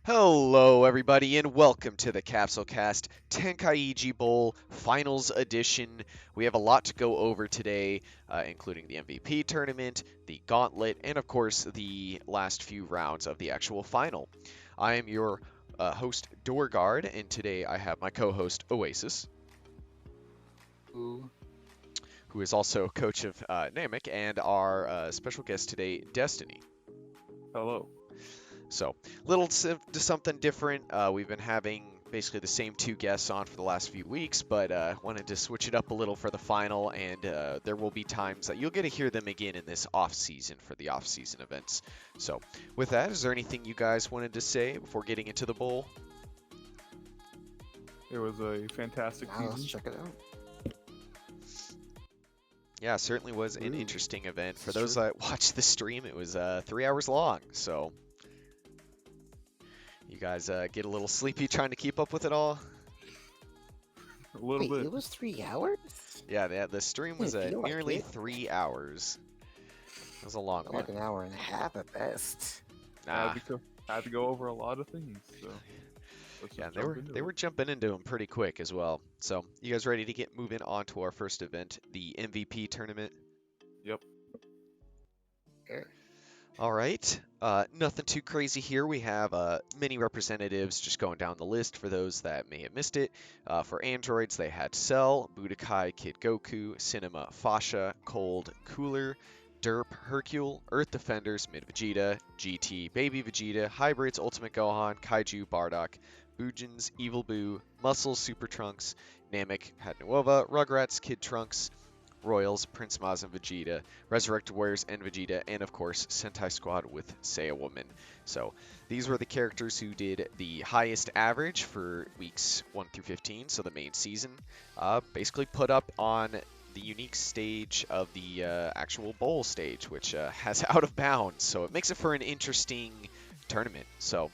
Hello, everybody, and welcome to the Capsule Cast Tenkaichi Bowl Finals Edition. We have a lot to go over today, including the MVP tournament, the gauntlet, and of course, the last few rounds of the actual final. I am your host, DoorGuard, and today I have my co host, Oasis, Ooh, who is also coach of Namek, and our special guest today, Destiny. Hello. So, something different. We've been having basically the same two guests on for the last few weeks, but wanted to switch it up a little for the final, and there will be times that you'll get to hear them again in this off season for the off season events. So, with that, is there anything you guys wanted to say before getting into the bowl? It was a fantastic now let's season. check it out. Yeah, it certainly was an Ooh, interesting event. For it's those true. that watched the stream, it was 3 hours long, so you guys get a little sleepy trying to keep up with it all. A little Wait, bit. it was 3 hours? Yeah, the stream was Didn't feel like nearly it. 3 hours. It was a long Felt one. like an hour and a half at best. Nah, Had to go over a lot of things. So let's yeah, just they jump were into they it. were jumping into them pretty quick as well. So, you guys ready to get moving on to our first event, the MVP tournament? Yep. Sure. All right. Nothing too crazy here. We have many representatives just going down the list for those that may have missed it. For androids, they had Cell, Budokai, Kid Goku, Cinema, Fasha, Cold, Cooler, Derp, Hercule, Earth Defenders, Mid Vegeta, GT, Baby Vegeta, Hybrids, Ultimate Gohan, Kaiju, Bardock, Boojins, Evil Boo, Muscles, Super Trunks, Namek, had Nuova, Rugrats, Kid Trunks, Royals, Prince Maz and Vegeta, Resurrected Warriors and Vegeta, and of course Sentai Squad with Seiya Woman. So these were the characters who did the highest average for weeks 1 through 15, so the main season. Basically put up on the unique stage of the actual bowl stage, which has out of bounds, so it makes it for an interesting tournament. So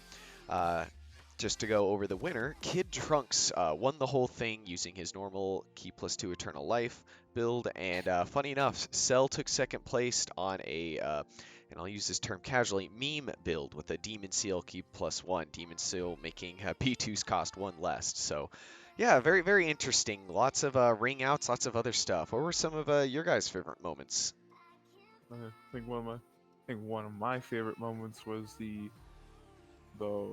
just to go over the winner, Kid Trunks won the whole thing using his normal Key plus 2 Eternal Life build, and funny enough, Cell took second place on a, and I'll use this term casually, meme build with a Demon Seal Key plus 1, Demon Seal making P2's cost 1 less. So yeah, very, very interesting. Lots of ring outs, lots of other stuff. What were some of your guys' favorite moments? I think one of my favorite moments was the, the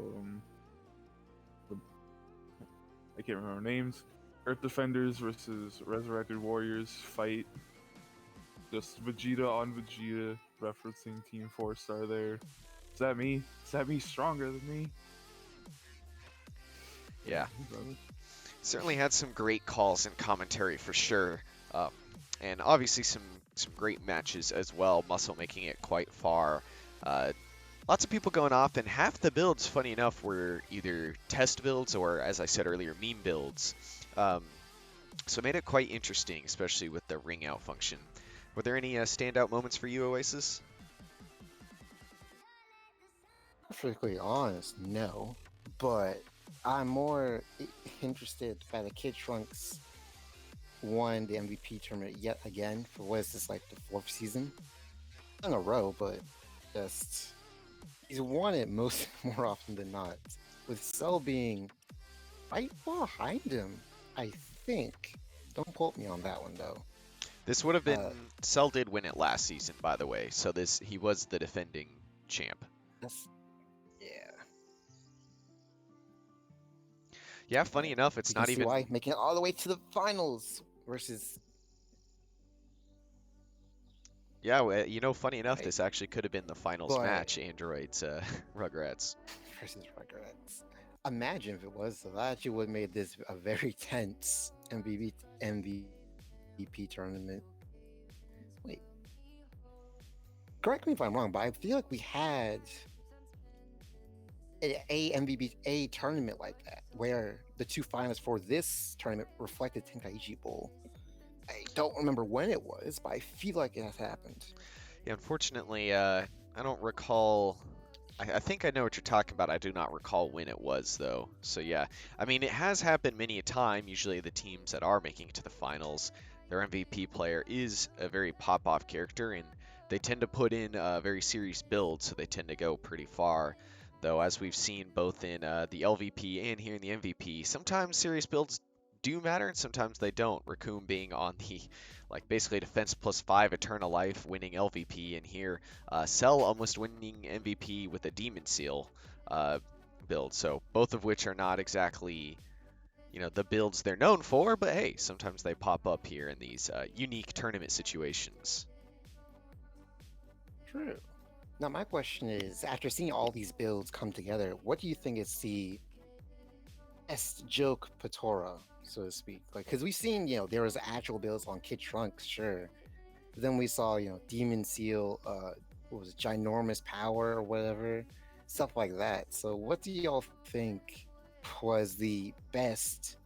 I can't remember names. Earth Defenders versus Resurrected Warriors fight. Just Vegeta on Vegeta, referencing Team 4 Star there. Is that me? Is that me stronger than me? Yeah, Brother. certainly had some great calls and commentary for sure, um, and obviously some great matches as well. Muscle making it quite far. Uh, Lots of people going off, and half the builds, funny enough, were either test builds or, as I said earlier, meme builds. Um, so it made it quite interesting, especially with the ring out function. Were there any standout moments for you, Oasis? Perfectly honest, no. But I'm more interested by the Kid Trunks won the MVP tournament yet again for what is this, like the fourth season in a row, but just he's won it most more often than not. With Cell being right behind him, I think. Don't quote me on that one though. This would have been Uh, Cell did win it last season, by the way. So this he was the defending champ. that's yeah. Yeah, funny enough, You it's can not see even. why making it all the way to the finals versus Yeah, funny enough, right, this actually could have been the finals but match. Androids, Rugrats. versus Rugrats. Imagine if it was. So that actually would have made this a very tense MVP tournament. Wait, correct me if I'm wrong, but I feel like we had a MVP tournament like that where the two finals for this tournament reflected Tenkaichi Bowl. I don't remember when it was, but I feel like it has happened. Yeah, unfortunately, I don't recall. I think I know what you're talking about. I do not recall when it was, though. So yeah, I mean, it has happened many a time. Usually, the teams that are making it to the finals, their MVP player is a very pop-off character, and they tend to put in a very serious build, so they tend to go pretty far. though, as we've seen both in the LVP and here in the MVP. Sometimes serious builds do matter, and sometimes they don't. Raccoon being on the like basically defense +5 Eternal Life, winning LVP, and here Cell almost winning MVP with a Demon Seal build. So both of which are not exactly the builds they're known for, but hey, sometimes they pop up here in these unique tournament situations. True. Now, my question is, after seeing all these builds come together, what do you think is the best joke Patora, so to speak? Like, because we've seen, there was actual builds on Kid Trunks, sure. But then we saw, Demon Seal, what was it, Ginormous Power or whatever, stuff like that. So, what do y'all think was the best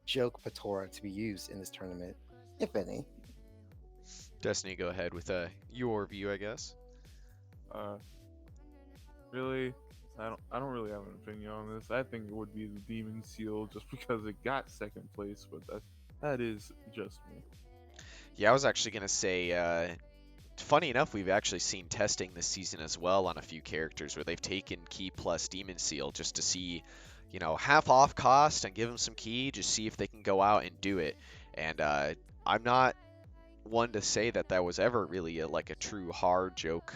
joke Patora to be used in this tournament, if any? Destiny, go ahead with your view, I guess. Really, I don't really have an opinion on this. I think it would be the Demon Seal just because it got second place, but that is just me. Yeah, I was actually gonna say, funny enough, we've actually seen testing this season as well on a few characters where they've taken Key plus Demon Seal just to see, half off cost and give them some Key, just see if they can go out and do it. And I'm not one to say that was ever really a true hard joke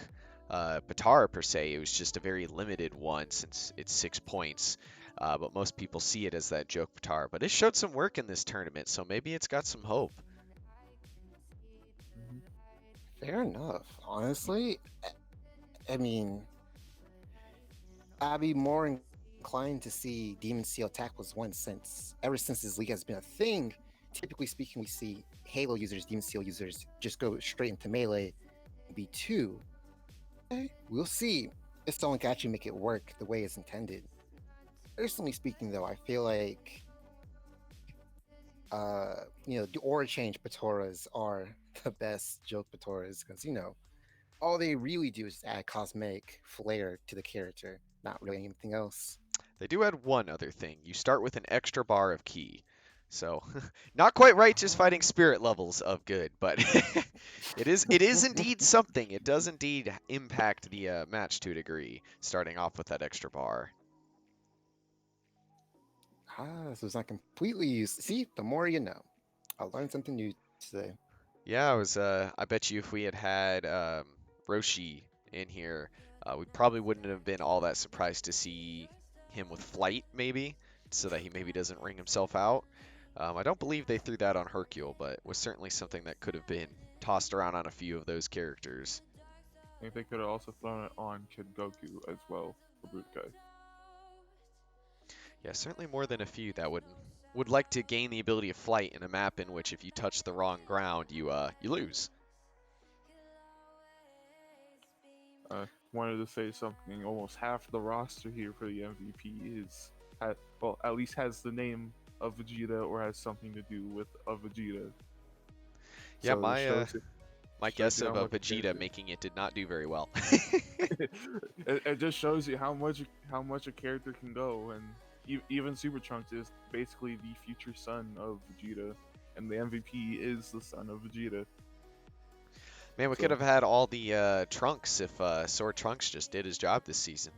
Batara per se. It was just a very limited one since it's 6 points. But most people see it as that joke Batara. But it showed some work in this tournament, so maybe it's got some hope. Fair enough. Honestly, I mean, I'd be more inclined to see Demon Seal attack was one since ever since this league has been a thing. Typically speaking, we see Halo users, Demon Seal users just go straight into melee and be 2. Okay, we'll see if someone can actually make it work the way it's intended. Personally speaking, though, I feel like the aura change Patoras are the best joke Patoras because all they really do is add cosmetic flair to the character, not really anything else. They do add one other thing. You start with an extra bar of Key. So, not quite right just fighting spirit levels of good, but it is indeed something. It does indeed impact the match to a degree, starting off with that extra bar. So it's not completely used. See, the more you know. I learned something new today. Yeah, I bet you if we had Roshi in here, we probably wouldn't have been all that surprised to see him with flight, maybe, so that he maybe doesn't ring himself out. I don't believe they threw that on Hercule, but was certainly something that could have been tossed around on a few of those characters. I think they could have also thrown it on Kid Goku as well for Budokai. Yeah, certainly more than a few that would like to gain the ability of flight in a map in which if you touch the wrong ground, you lose. Wanted to say something. Almost half the roster here for the MVP at least has the name of Vegeta or has something to do with a Vegeta. Yeah, So my guess of a Vegeta making it did not do very well. it just shows you how much a character can go, and even Super Trunks is basically the future son of Vegeta, and the MVP is the son of Vegeta. Man, we could have had all the Trunks if Sword Trunks just did his job this season.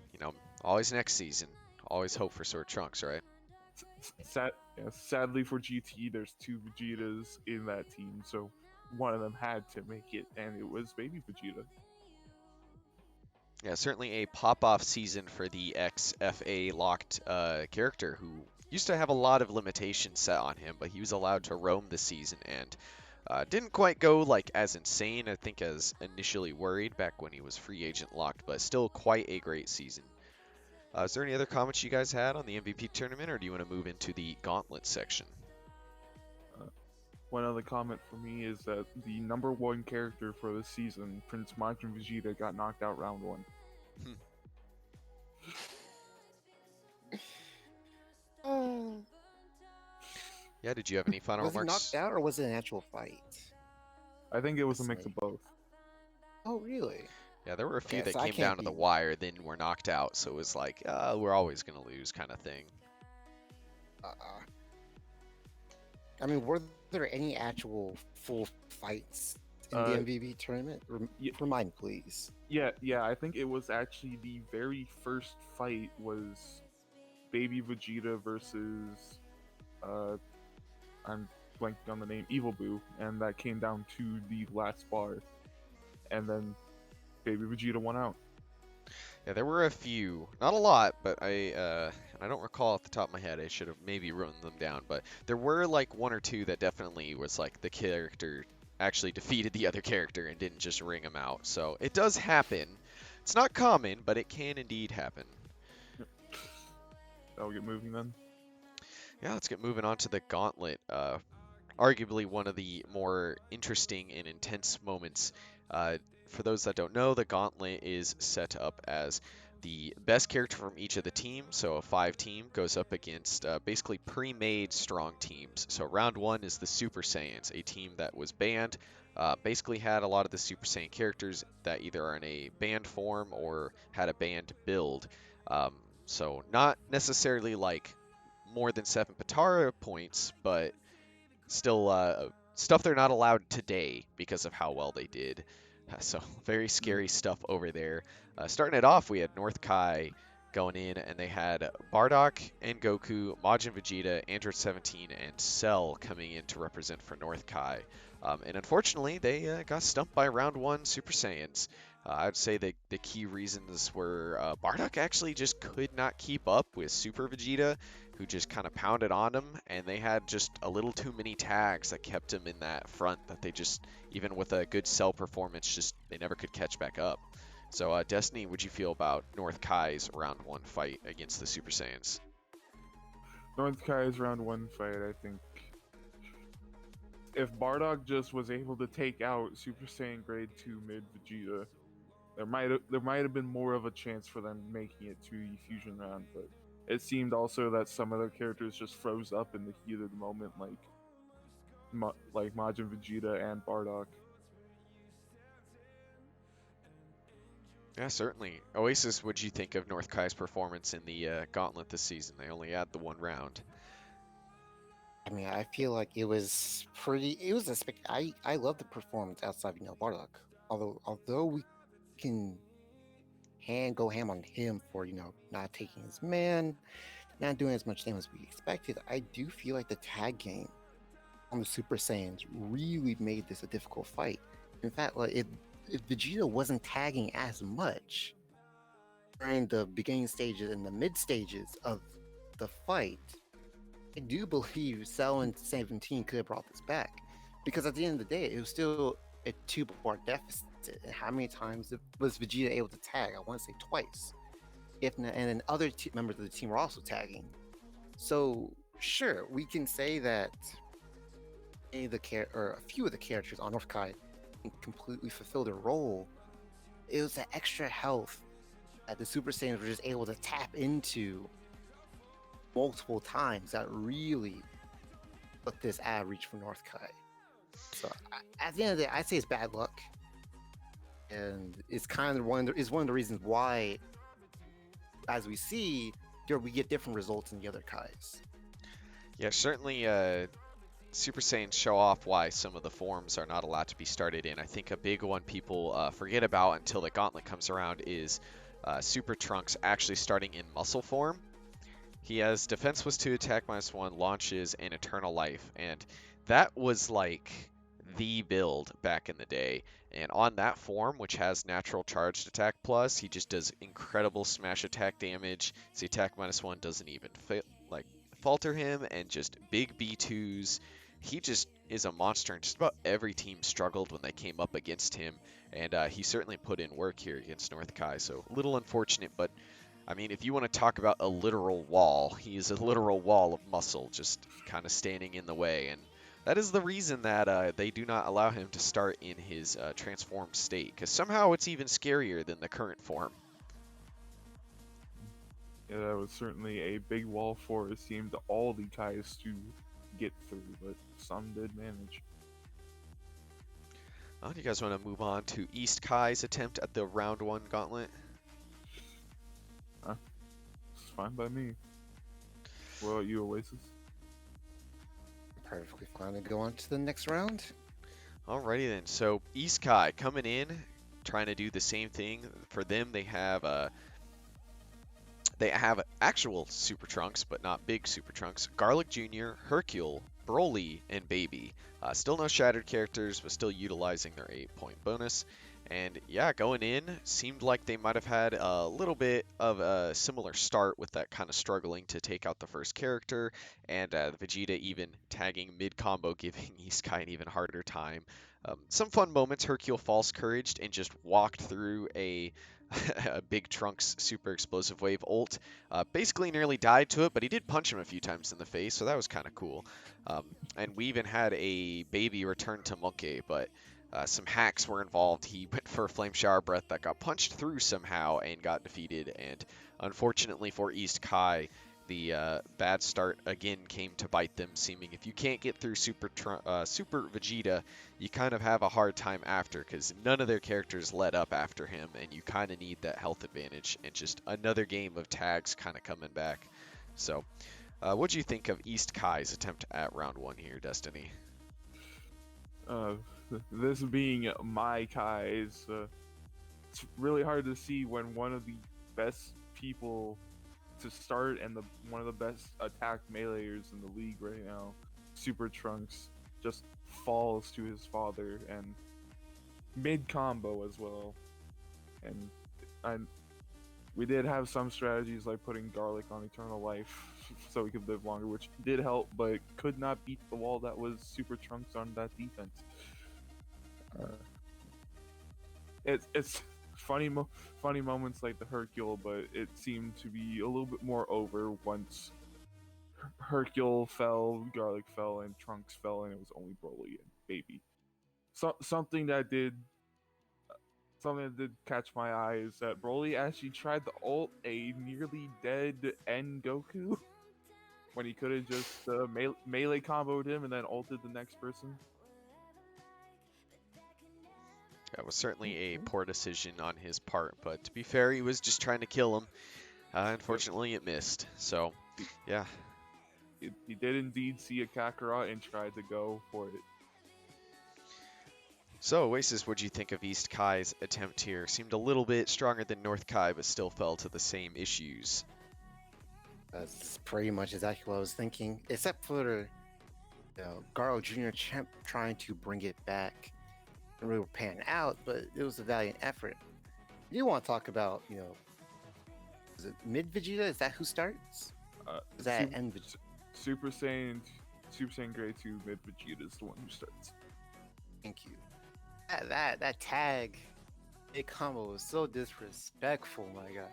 Always next season. Always hope for Sword Trunks, right? Sadly for GT, there's 2 Vegetas in that team, so one of them had to make it, and it was Baby Vegeta. Yeah, certainly a pop-off season for the ex-FA locked character who used to have a lot of limitations set on him, but he was allowed to roam this season and didn't quite go as insane, I think, as initially worried back when he was free agent locked, but still quite a great season. Is there any other comments you guys had on the MVP tournament, or do you want to move into the Gauntlet section? One other comment for me is that the number 1 character for this season, Prince Majin Vegeta, got knocked out round 1. Yeah, did you have any final Was remarks? he knocked out or was it an actual fight? I think it was a mix of both. Oh, really? Yeah, there were a few Yeah, that so I came down can't to the be- wire, then were knocked out, so it was like, we're always going to lose kind of thing. I mean, were there any actual full fights in the MVP tournament? Remind me, please. yeah. I think it was actually the very first fight was Baby Vegeta versus uh, I'm blanking on the name, Evil Boo, and that came down to the last bar, and then Baby Vegeta won out. Yeah, there were a few, not a lot, but I don't recall off the top of my head. I should have maybe written them down, but there were like one or two that definitely was like the character actually defeated the other character and didn't just ring him out. So it does happen. It's not common, but it can indeed happen. I'll get moving then. Yeah, let's get moving on to the gauntlet. Arguably one of the more interesting and intense moments. For those that don't know, the gauntlet is set up as the best character from each of the teams. So a 5 team goes up against basically pre-made strong teams. So round 1 is the Super Saiyans, a team that was banned. Basically had a lot of the Super Saiyan characters that either are in a banned form or had a banned build. Um, so not necessarily like more than 7 Patara points, but still stuff they're not allowed today because of how well they did. So very scary stuff over there. Starting it off, we had North Kai going in, and they had Bardock and Goku, Majin Vegeta, Android 17, and Cell coming in to represent for North Kai. And unfortunately, they got stumped by round 1 Super Saiyans. I'd say the key reasons were Bardock actually just could not keep up with Super Vegeta, who just kind of pounded on him, and they had just a little too many tags that kept him in that front that they just, even with a good Cell performance, just they never could catch back up. So, Destiny, what'd you feel about North Kai's round 1 fight against the Super Saiyans? North Kai's round 1 fight, I think. If Bardock just was able to take out Super Saiyan Grade 2 mid Vegeta, there might have been more of a chance for them making it to the fusion round, but it seemed also that some of their characters just froze up in the heat of the moment, like Majin Vegeta and Bardock. Yeah, certainly. Oasis, what'd you think of North Kai's performance in the Gauntlet this season? They only had the 1 round. I mean, I feel like it was pretty. It was I love the performance outside of Bardock. Although we can go ham on him for not taking his man, not doing as much damage as we expected. I do feel like the tag game on the Super Saiyans really made this a difficult fight. In fact, like if Vegeta wasn't tagging as much during the beginning stages and the mid stages of the fight, I do believe Cell and 17 could have brought this back. Because at the end of the day, it was still a 2-bar deficit. And how many times was Vegeta able to tag? I want to say twice. If not, and then other members of the team were also tagging. So sure, we can say that a few of the characters on North Kai completely fulfilled their role. It was the extra health that the Super Saiyans were just able to tap into multiple times that really put this out of reach for North Kai. So at the end of the day, I'd say it's bad luck, and it's kind of one of the reasons why, as we see, we get different results in the other Kais. Yeah, certainly Super Saiyans show off why some of the forms are not allowed to be started in. I think a big one people forget about until the Gauntlet comes around is Super Trunks actually starting in muscle form. He has defense plus 2, attack minus 1, launches, and eternal life. And that was like the build back in the day. And on that form, which has natural charged attack plus, he just does incredible smash attack damage. So attack minus 1 doesn't even falter him, and just big B2s. He just is a monster, and just about every team struggled when they came up against him. And he certainly put in work here against North Kai. So a little unfortunate, but I mean, if you want to talk about a literal wall, he is a literal wall of muscle just kind of standing in the way. And that is the reason that they do not allow him to start in his transformed state, because somehow it's even scarier than the current form. Yeah, that was certainly a big wall for it seemed all the Kais to get through, but some did manage. Do you guys want to move on to East Kai's attempt at the round 1 gauntlet? It's fine by me. What about you, Oasis? Perfectly fine to go on to the next round. Alrighty then. So East Kai coming in, trying to do the same thing. For them, they have actual Super Trunks, but not big Super Trunks. Garlic Jr., Hercule, Broly, and Baby. Still no Shattered characters, but still utilizing their 8-point bonus. And yeah, going in, seemed like they might have had a little bit of a similar start with that kind of struggling to take out the first character, and Vegeta even tagging mid-combo, giving Isekai an even harder time. Some fun moments, Hercule false couraged and just walked through a big Trunks super explosive wave ult. Basically nearly died to it, but he did punch him a few times in the face, so that was kind of cool. And we even had a Baby return to Monkey, but some hacks were involved. He went for a Flame Shower Breath that got punched through somehow and got defeated. And unfortunately for East Kai, the bad start again came to bite them, seeming if you can't get through Super Vegeta, you kind of have a hard time after, because none of their characters let up after him, and you kind of need that health advantage, and just another game of tags kind of coming back. So, what do you think of East Kai's attempt at round 1 here, Destiny? This being my Kai's, it's really hard to see when one of the best people to start and one of the best attack meleeers in the league right now, Super Trunks, just falls to his father, and mid combo as well. And we did have some strategies like putting garlic on Eternal Life so he could live longer, which did help, but could not beat the wall that was Super Trunks on that defense. It's funny moments like the Hercule, but it seemed to be a little bit more over once Hercule fell, Garlic fell, and Trunks fell, and it was only Broly and Baby. Something that did catch my eye is that Broly actually tried to ult a nearly dead N Goku when he could have just melee comboed him and then ulted the next person. That was certainly a poor decision on his part, but to be fair, he was just trying to kill him. Unfortunately, it missed. So, yeah. He did indeed see a Kakarot and tried to go for it. So, Oasis, what do you think of East Kai's attempt here? Seemed a little bit stronger than North Kai, but still fell to the same issues. That's pretty much exactly what I was thinking, except for Garo Jr. trying to bring it back. Didn't really pan out, but it was a valiant effort. You want to talk about, is it mid Vegeta? Is that who starts? Is that end Vegeta? Super Saiyan Grade 2 mid Vegeta is the one who starts. Thank you. That tag, big combo was so disrespectful, my god.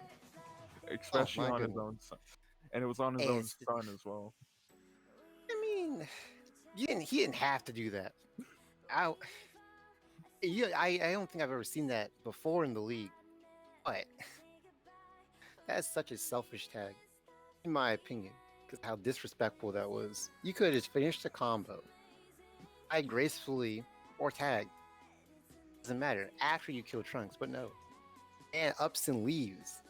Especially on his own son, and it was on his own son as well. I mean, he didn't have to do that. I don't think I've ever seen that before in the league, but that's such a selfish tag, in my opinion, because how disrespectful that was. You could have just finished the combo, I gracefully or tag. Doesn't matter after you kill Trunks, but no, and ups and leaves.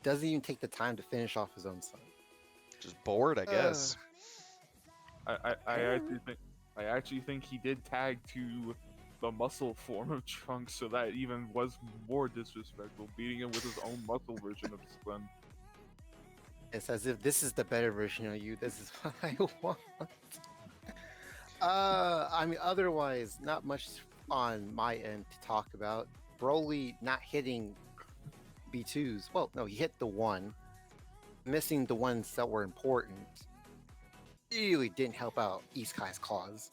Doesn't even take the time to finish off his own son. Just bored, I guess. I actually think he did tag to the muscle form of Trunks, so that even was more disrespectful, beating him with his own muscle version of his son. It's as if this is the better version of you. This is what I want. I mean, otherwise, not much on my end to talk about. Broly not hitting B2s. Well, no, he hit the one. Missing the ones that were important really didn't help out East Kai's cause.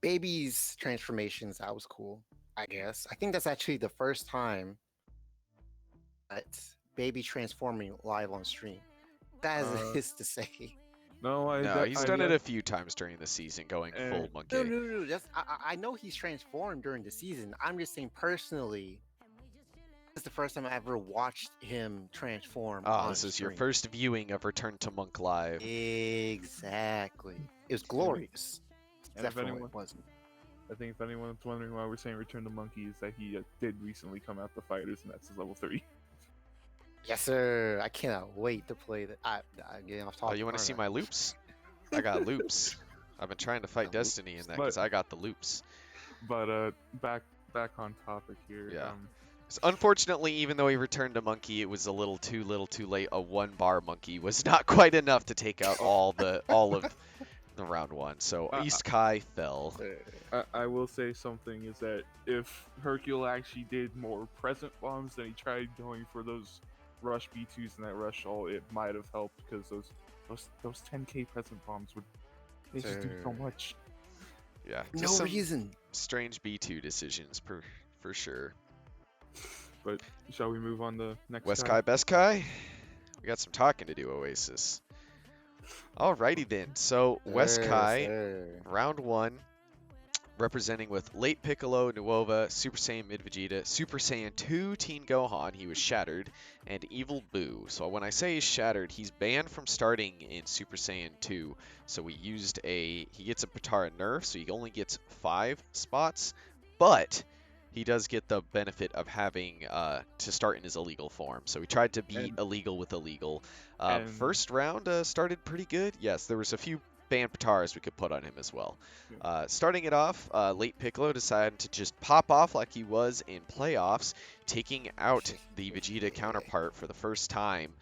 Baby's transformations, that was cool, I guess. I think that's actually the first time that Baby transforming live on stream. That is to say. No, he's done it a few times during the season, going full monkey. No. I know he's transformed during the season. I'm just saying personally, this is the first time I ever watched him transform. This is your first viewing of Return to Monk Live. Exactly. It was glorious. Definitely wasn't. I think if anyone's wondering why we're saying Return to Monkey, is that he did recently come out the fighters, and that's his level 3. Yes, sir. I cannot wait to play that. I'm getting off topic. Oh, you want to see my loops? I got loops. I've been trying to fight Destiny in that because I got the loops. But back on topic here. Yeah. So unfortunately, even though he returned a monkey, it was a little too late. A 1 bar monkey was not quite enough to take out Oh, all of the round one. So I, East Kai fell. I will say something is that if Hercule actually did more present bombs than he tried going for those rush B2s and that rush all, it might have helped because those 10k present bombs would they just do so much. Yeah, No just some reason. strange B2 decisions for sure. But shall we move on to next West guy? Kai, Best Kai? We got some talking to do, Oasis. Alrighty then. So West Kai, round one, representing with Late Piccolo, Nuova, Super Saiyan Mid Vegeta, Super Saiyan 2 Teen Gohan, he was shattered, and Evil Boo. So when I say he's shattered, he's banned from starting in Super Saiyan 2. So he gets a Patara nerf, so he only gets 5 spots, but he does get the benefit of having to start in his illegal form. So he tried to beat And- illegal with illegal. and- First round started pretty good. Yes, there was a few banned Pataras we could put on him as well. Starting it off, Late Piccolo decided to just pop off like he was in playoffs, taking out the Vegeta counterpart for the first time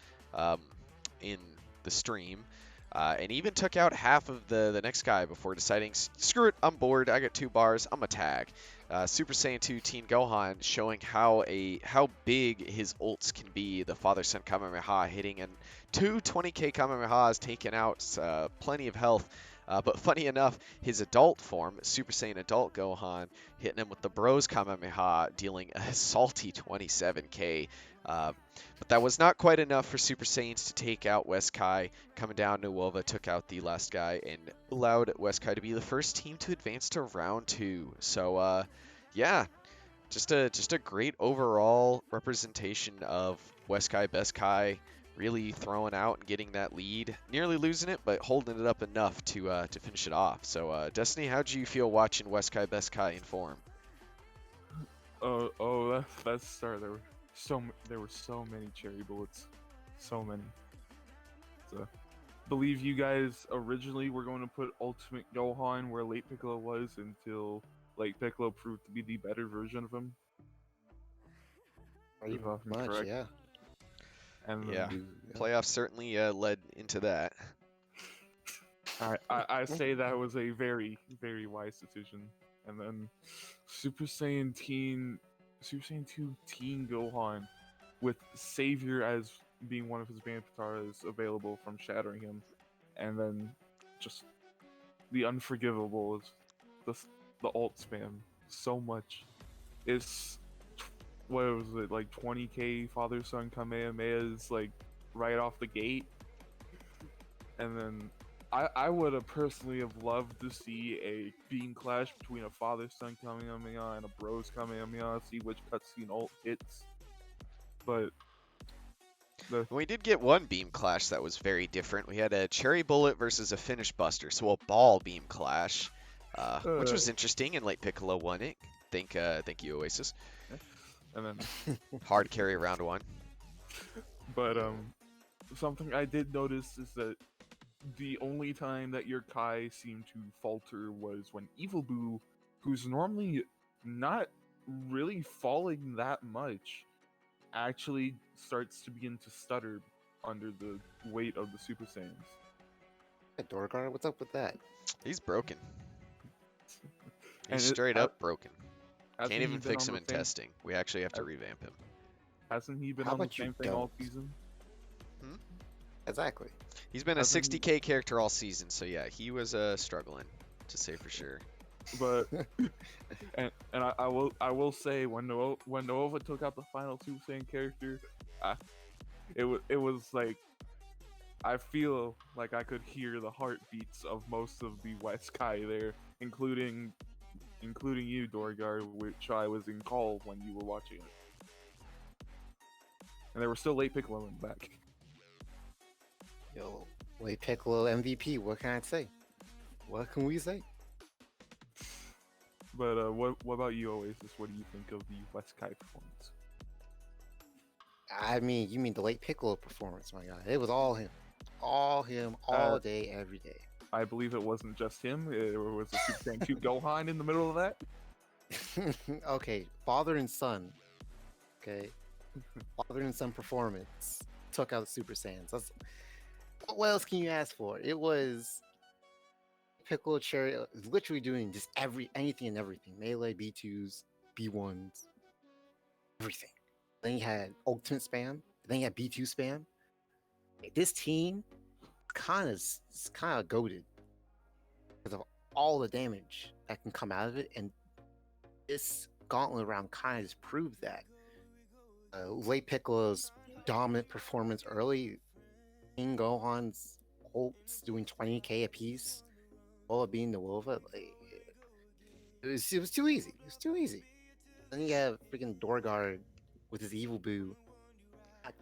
in the stream. And even took out half of the next guy before deciding, screw it, I'm bored, I got 2 bars, I'm a tag. Super Saiyan 2 Teen Gohan showing how big his ults can be. The Father-Son Kamehameha hitting, and 2 20k Kamehamehas taking out plenty of health. But funny enough, his adult form, Super Saiyan Adult Gohan, hitting him with the Bros Kamehameha, dealing a salty 27k. But that was not quite enough for Super Saiyans to take out West Kai. Coming down, Nuova took out the last guy and allowed West Kai to be the first team to advance to round 2. So, yeah, just a great overall representation of West Kai, Best Kai, really throwing out and getting that lead, nearly losing it, but holding it up enough to finish it off. So, Destiny, how'd you feel watching West Kai, Best Kai in form? That's start. There were so many cherry bullets, so many. So, believe you guys originally were going to put Ultimate Gohan where Late Piccolo was until Late Piccolo proved to be the better version of him. Pretty If I'm much, correct. yeah. And Yeah. then, Playoffs certainly led into that. I say that was a very, very wise decision. And then Super Saiyan 2 Teen Gohan with Savior as being one of his banned Pataras available from shattering him. And then just the unforgivable is the ult spam so much. It's what was it, like 20k Father Son Kamehamehas like right off the gate. And then I would have personally have loved to see a beam clash between a Father Son Kamehameha and a Bros Kamehameha, see which cutscene ult hits. But We did get one beam clash that was very different. We had a cherry bullet versus a finish buster, so a ball beam clash, which was interesting, and Late Piccolo won it. Thank you, Oasis. and then Hard carry round 1. but something I did notice is that the only time that your Kai seemed to falter was when Evil Boo, who's normally not really falling that much, actually starts to begin to stutter under the weight of the Super Saiyans. Hey, DoorGuard, what's up with that? He's broken. And He's it- straight up broken. Hasn't Can't he even been fix on him the in same- testing. We actually have to revamp him. Hasn't he been How on the about you same thing all don't? season? Exactly. He's been a Hasn't he- 60k character all season, so yeah, he was struggling, to say for sure. But and I will say when Nova took out the final Super Saiyan character, it was like I feel like I could hear the heartbeats of most of the West Kai there, including you, DoorGuard, which I was in call when you were watching it, and there were still Late Piccolo in the back. Yo, Late Piccolo MVP, what can I say? What can we say? But what about you, Oasis? What do you think of the West Kai performance? I mean, you mean the Late Piccolo performance, my God. It was all him. All him, all day, every day. I believe it wasn't just him. It was a Super Saiyan 2 Gohan in the middle of that. Okay, father and son. Okay, father and son performance took out the Super Saiyans. What else can you ask for? It was Piccolo Cherry literally doing just anything and everything. Melee, B2s, B1s, everything. Then you had Ultimate Spam. Then you had B2 Spam. This team kind of goaded because of all the damage that can come out of it, and this Gauntlet round kind of just proved that. Late Piccolo's dominant performance early, King Gohan's ults doing 20k a piece, Lola being the Wova, like, it was too easy. It was too easy. Then you have freaking DoorGuard with his evil boo,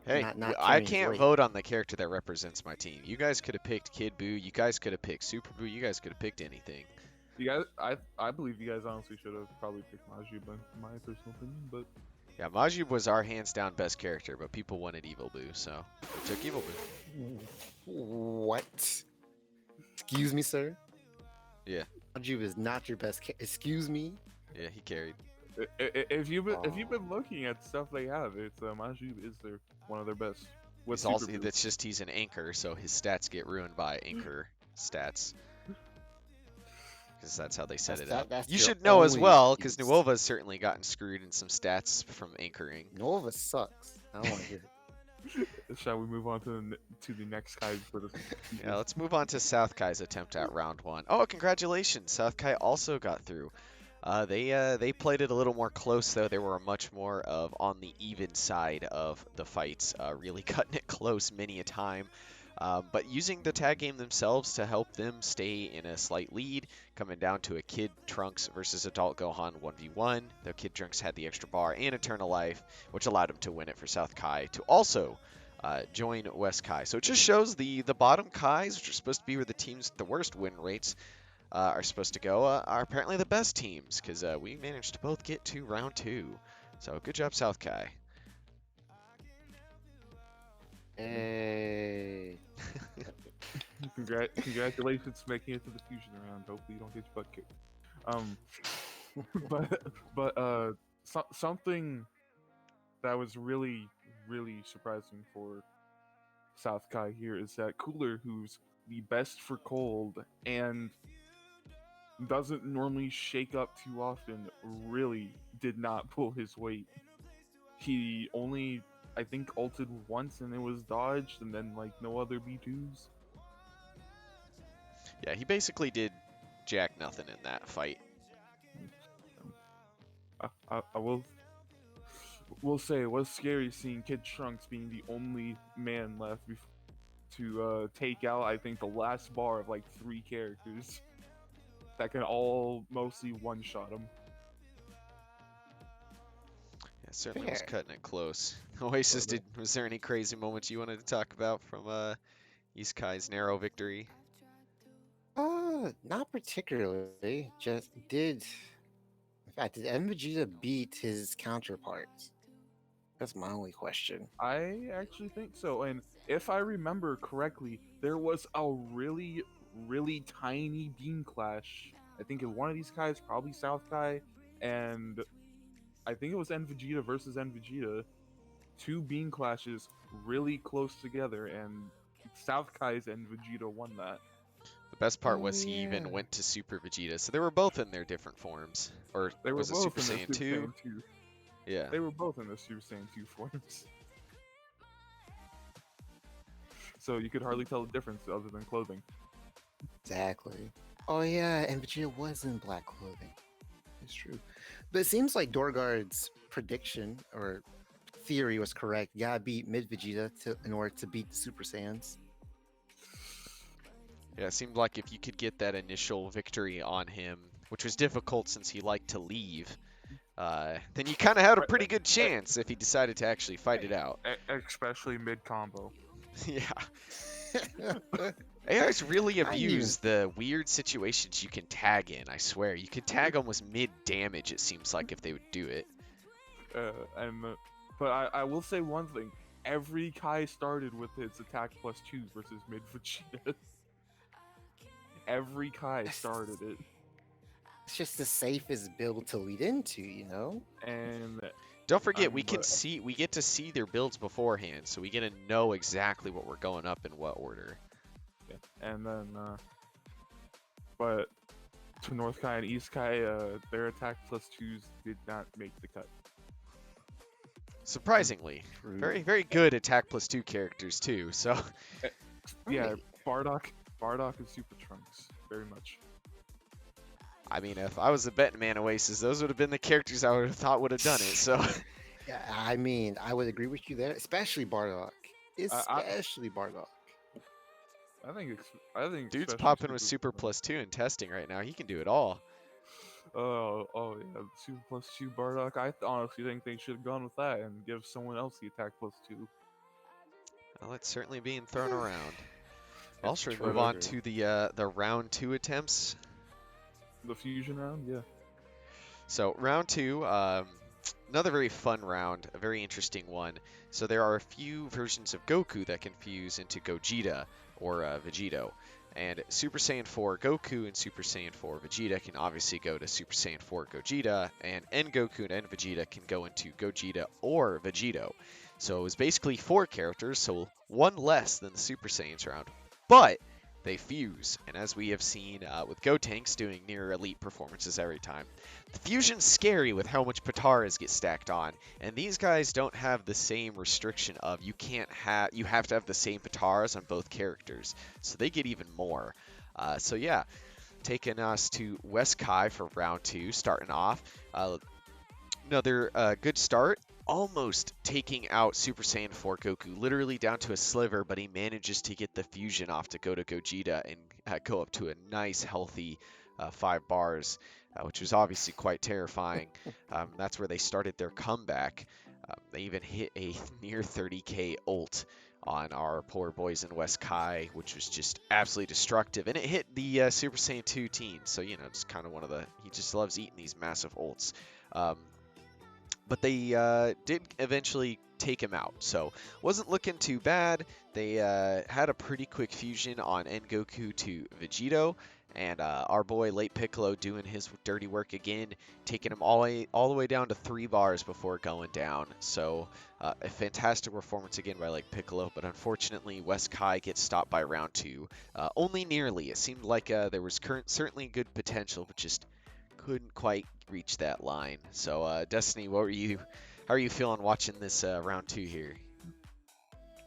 Hey, not I carrying his can't weight. vote on the character that represents my team. You guys could have picked Kid Buu. You guys could have picked Super Buu. You guys could have picked anything. You guys, I believe you guys honestly should have probably picked Majib, in my personal opinion. But Yeah, Majib was our hands down best character, but people wanted Evil Boo, so we took Evil Boo. What? Excuse me, sir. Yeah. Majub is not your best. Excuse me. Yeah, he carried. if you've been looking at stuff they have, it's Majib is one of their best. With He's also, Super Boost. that's just he's an anchor, so his stats get ruined by anchor stats. Because that's how they set it up. That's You your should know as only well, because excuse. Nuova's certainly gotten screwed in some stats from anchoring. Nova sucks. I don't want to hear it. Shall we move on to the next guy for this? Yeah, let's move on to South Kai's attempt at round one. Oh, congratulations! South Kai also got through. They played it a little more close though. They were much more of on the even side of the fights, really cutting it close many a time. But using the tag game themselves to help them stay in a slight lead, coming down to a Kid Trunks versus Adult Gohan 1v1. The Kid Trunks had the extra bar and Eternal Life, which allowed him to win it for South Kai to also join West Kai. So it just shows the bottom Kais, which are supposed to be where the teams with the worst win rates are supposed to go, are apparently the best teams, because we managed to both get to round two. So good job, South Kai. Hey. Congratulations making it to the fusion round. Hopefully you don't get your butt kicked. Something that was really surprising for South Kai here is that Cooler, who's the best for cold and doesn't normally shake up too often, really did not pull his weight. He only, I think, ulted once and it was dodged, and then like no other B2s. Yeah, he basically did jack nothing in that fight. I will say it was scary seeing Kid Trunks being the only man left to take out, I think, the last bar of like 3 characters that can all mostly one-shot him. Yeah, certainly was cutting it close. Oasis, was there any crazy moments you wanted to talk about from East Kai's narrow victory? Not particularly. Just did. In fact, did Vegeta beat his counterparts? That's my only question. I actually think so, and if I remember correctly, there was a really tiny beam clash. I think in one of these guys, probably South Kai, and I think it was Vegeta versus Vegeta. 2 beam clashes really close together, and South Kai's Vegeta won that. The best part was he even went to Super Vegeta, so they were both in their different forms. Or They were was it both Super in the Saiyan 2? Saiyan 2. Yeah. They were both in the Super Saiyan 2 forms. So you could hardly tell the difference other than clothing. Exactly. Oh yeah, and Vegeta was in black clothing. It's true. But it seems like DoorGuard's prediction or theory was correct. You gotta beat mid Vegeta in order to beat the Super Saiyans. Yeah, it seemed like if you could get that initial victory on him, which was difficult since he liked to leave, then you kind of had a pretty good chance if he decided to actually fight it out. Especially mid-combo. Yeah. AIs really abuse the weird situations you can tag in, I swear. You could tag almost mid-damage, it seems like, if they would do it. But I will say one thing. Every Kai started with its attack +2 versus mid Vegeta. Every Kai started it. It's just the safest build to lead into, you know? And Don't forget, I'm but we get to see their builds beforehand, so we get to know exactly what we're going up in what order. yeah. And then but to North Kai and East Kai, their attack +2s did not make the cut. Surprisingly, True. very good attack +2 characters too. So Yeah, Right. Bardock and Super Trunks, very much. I mean, if I was a betting man Oasis, those would have been the characters I would have thought would have done it. So Yeah, I mean, I would agree with you there, especially Bardock. I Especially Bardock. I think dude's especially popping with Super Super. +2 in testing right now. He can do it all. Oh yeah, Super +2 Bardock. Honestly think they should have gone with that and give someone else the attack +2. Well, it's certainly being thrown around. Yeah, Well, should we but move on to the round 2 attempts? the fusion round, yeah. So round 2, another very fun round, a very interesting one. So there are a few versions of Goku that can fuse into Gogeta or Vegito. And Super Saiyan 4 Goku and Super Saiyan 4 Vegeta can obviously go to Super Saiyan 4 Gogeta, and N Goku and N Vegeta can go into Gogeta or Vegito. So it was basically 4 characters, so 1 less than the Super Saiyans round. But they fuse, and as we have seen with Gotenks doing near elite performances every time, the fusion's scary with how much Pataras get stacked on, and these guys don't have the same restriction of you have to have the same Pataras on both characters, so they get even more. So yeah, taking us to West Kai for round 2, starting off. Another good start, almost taking out Super Saiyan 4 Goku, literally down to a sliver, but he manages to get the fusion off to go to Gogeta and go up to a nice, healthy 5 bars, which was obviously quite terrifying. That's where they started their comeback. They even hit a near 30k ult on our poor boys in West Kai, which was just absolutely destructive. And it hit the Super Saiyan 2 team, so, you know, it's kind of one of the... He just loves eating these massive ults. But they did eventually take him out, so wasn't looking too bad. They had a pretty quick fusion on Goku to Vegito, and our boy Late Piccolo doing his dirty work again, taking him all the way down to 3 bars before going down. So a fantastic performance again by Late Piccolo, but unfortunately West Kai gets stopped by round 2, only nearly. It seemed like there was certainly good potential, but just couldn't quite reach that line. So, Destiny, how are you feeling watching this round 2 here?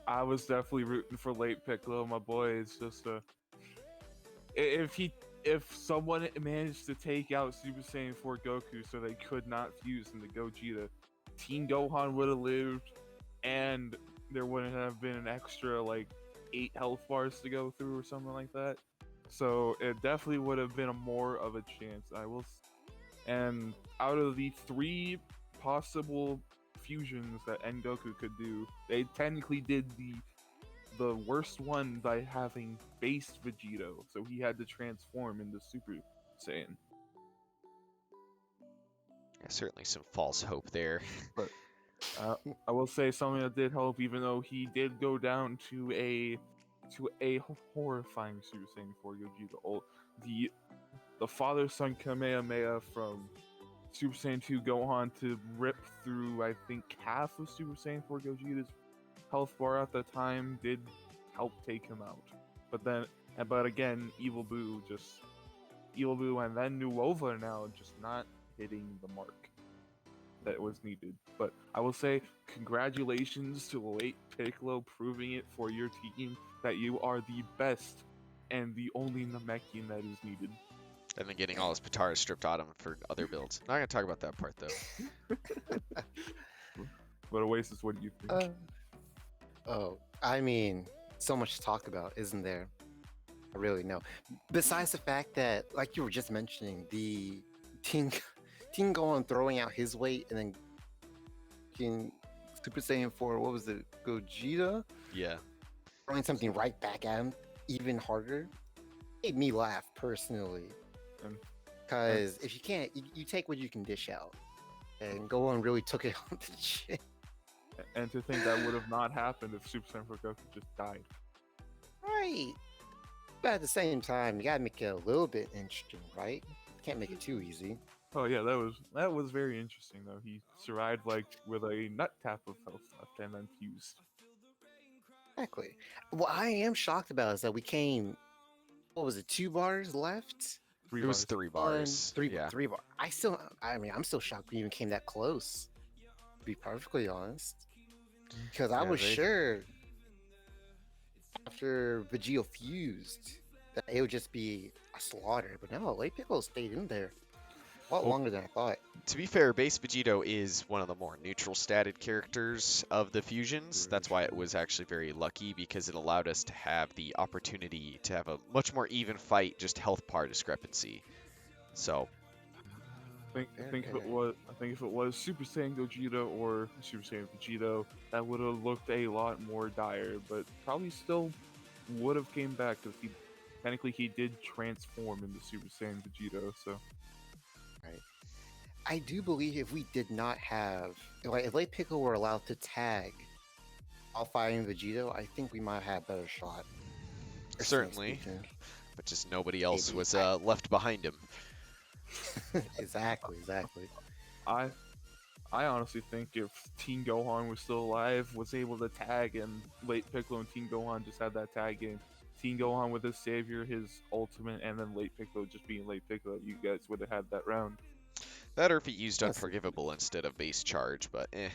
I was definitely rooting for Late Piccolo, my boy. It's just if someone managed to take out Super Saiyan 4 Goku so they could not fuse into Gogeta, Teen Gohan would have lived, and there wouldn't have been an extra like 8 health bars to go through or something like that. So it definitely would have been more of a chance. And out of the 3 possible fusions that Goku could do, they technically did the worst one by having based Vegito, so he had to transform into Super Saiyan. Yeah, certainly some false hope there. But I will say something that did help, even though he did go down to a horrifying Super Saiyan 4 Gogeta. The father-son Kamehameha from Super Saiyan 2 Gohan to rip through, I think, half of Super Saiyan 4 Gogeta's health bar at the time did help take him out. But again, Evil Boo and then Nuova now just not hitting the mark that was needed. But I will say congratulations to Late Piccolo proving it for your team that you are the best and the only Namekian that is needed. And then getting all his Pataras stripped out of him for other builds. Not going to talk about that part, though. But Oasis, what do you think? I mean, so much to talk about, isn't there? I really know. Besides the fact that, like you were just mentioning, the Teen Gohan throwing out his weight and then Super Saiyan 4, what was it, Gogeta? Yeah. Throwing something right back at him, even harder, made me laugh personally. Because if you can't, you take what you can dish out. And Gohan really took it on the chin. And to think that would have not happened if Super Saiyan 4 Goku just died. Right. But at the same time, you gotta make it a little bit interesting, right? Can't make it too easy. Oh yeah, that was very interesting though. He survived like with a nut tap of health left and then fused. Exactly. What I am shocked about is that we came. What was it? 2 bars left. Three It was bars. 3 bars. Yeah. 3 bar. I mean, I'm still shocked we even came that close. To be perfectly honest, because I Yeah, was they sure after Vegito fused that it would just be a slaughter. But no, Late Piccolo stayed in there a lot well, longer than I thought. to be fair, base Vegito is one of the more neutral statted characters of the fusions. Very That's why it true. was actually very lucky because it allowed us to have the opportunity to have a much more even fight, just health par discrepancy. So, I think if it was Super Saiyan Gogeta or Super Saiyan Vegito, that would have looked a lot more dire, but probably still would have came back because he technically he did transform into Super Saiyan Vegito. So Right. I do believe if we did not have, like, if Late Piccolo were allowed to tag all fighting Vegito, I think we might have had a better shot. Personally certainly, speaking. but just nobody else Maybe. was left behind him. Exactly. I I honestly think if Teen Gohan was still alive, was able to tag, and Late Piccolo and Teen Gohan just had that tag game, Teen Gohan with his savior, his ultimate, and then Late Piccolo just being Late Piccolo, you guys would have had that round. That or if he used That's Unforgivable instead of base charge, but eh.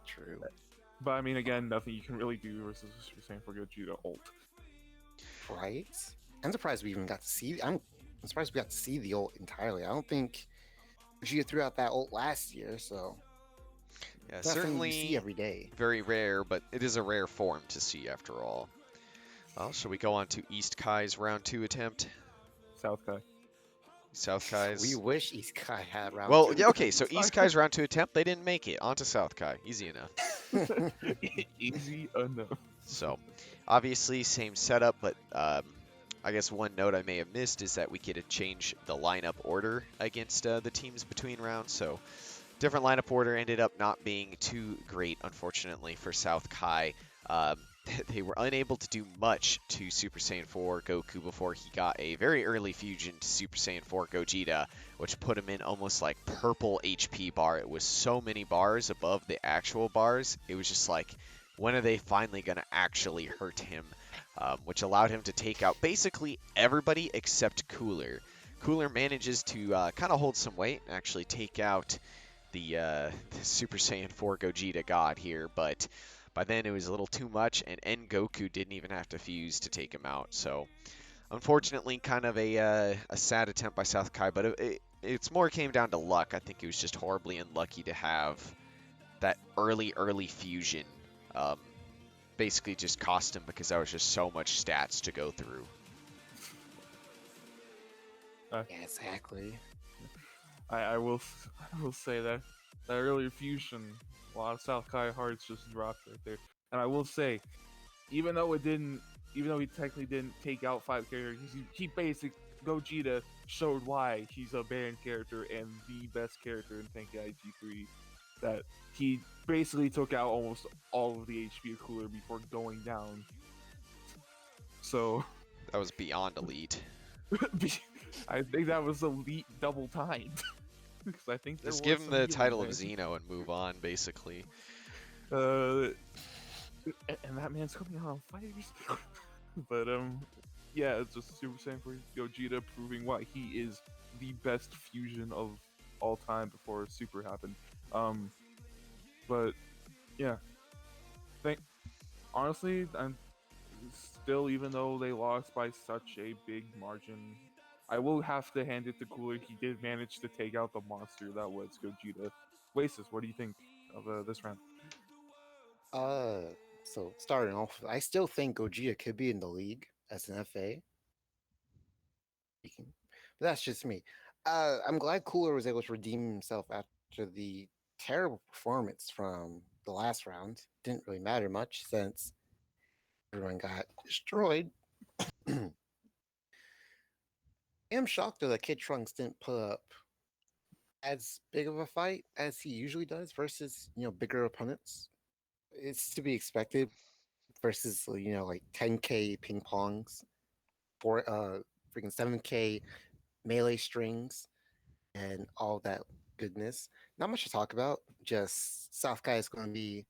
true. But I mean, again, nothing you can really do versus Super Saiyan for Gogeta ult. Right? I'm surprised we even got to see. I'm surprised we got to see the ult entirely. I don't think Vegeta threw out that ult last year, so Yeah, not something you see certainly every day. very rare, but it is a rare form to see after all. Well, shall we go on to East Kai's round 2 attempt? South Kai. South Kai's. We wish East Kai had round Well, two. yeah, okay, so East Kai's round 2 attempt, they didn't make it. On to South Kai. Easy enough. Easy enough. So, obviously, same setup, but I guess one note I may have missed is that we get to change the lineup order against the teams between rounds. So, different lineup order ended up not being too great, unfortunately, for South Kai. They were unable to do much to Super Saiyan 4 Goku before he got a very early fusion to Super Saiyan 4 Gogeta, which put him in almost like purple HP bar. It was so many bars above the actual bars. It was just like, when are they finally going to actually hurt him? Which allowed him to take out basically everybody except Cooler. Cooler manages to kind of hold some weight and actually take out the Super Saiyan 4 Gogeta god here, but by then it was a little too much, and Goku didn't even have to fuse to take him out. So, unfortunately, kind of a sad attempt by South Kai, but it's more came down to luck. I think he was just horribly unlucky to have that early fusion. Basically just cost him because that was just so much stats to go through. Yeah, exactly. I will say that that earlier fusion, a lot of South Kai hearts just dropped right there. And I will say, even though he technically didn't take out 5 characters, he basically Gogeta showed why he's a banned character and the best character in Tenkaichi 3. That he basically took out almost all of the HP of Cooler before going down. So That was beyond elite. I think that was elite double timed. Because I think there Just was give him some the healing title of there. Xeno and move on, basically. And that man's coming out on fighters. But yeah, it's just Super Saiyan for Gogeta proving why he is the best fusion of all time before Super happened. But yeah, think honestly, I'm still, even though they lost by such a big margin, I will have to hand it to Cooler. He did manage to take out the monster that was Gogeta. Oasis, what do you think of this round? So starting off, I still think Gogeta could be in the league as an FA. But that's just me. I'm glad Cooler was able to redeem himself after the terrible performance from the last round. Didn't really matter much since everyone got destroyed. I am shocked though that Kid Trunks didn't put up as big of a fight as he usually does versus bigger opponents. It's to be expected versus like 10K ping pongs, for freaking 7K melee strings and all that goodness. Not much to talk about. Just South Kai is going to be